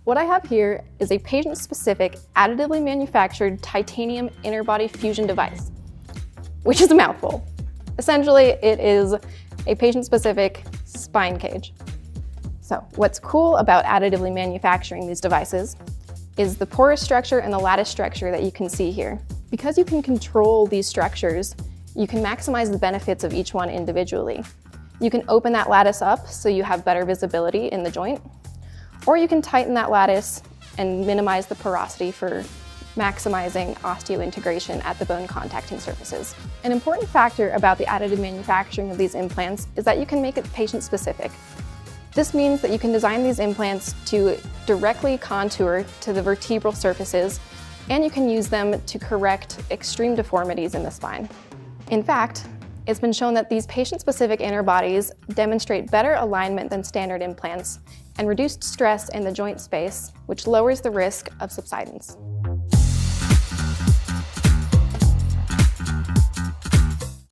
What I have here is a patient-specific, additively manufactured titanium interbody fusion device, which is a mouthful. Essentially, it is a patient-specific spine cage. So what's cool about additively manufacturing these devices is the porous structure and the lattice structure that you can see here. Because you can control these structures, you can maximize the benefits of each one individually. You can open that lattice up so you have better visibility in the joint, or you can tighten that lattice and minimize the porosity for maximizing osseointegration at the bone contacting surfaces. An important factor about the additive manufacturing of these implants is that you can make it patient-specific. This means that you can design these implants to directly contour to the vertebral surfaces, and you can use them to correct extreme deformities in the spine. In fact, it's been shown that these patient-specific interbodies demonstrate better alignment than standard implants and reduced stress in the joint space, which lowers the risk of subsidence.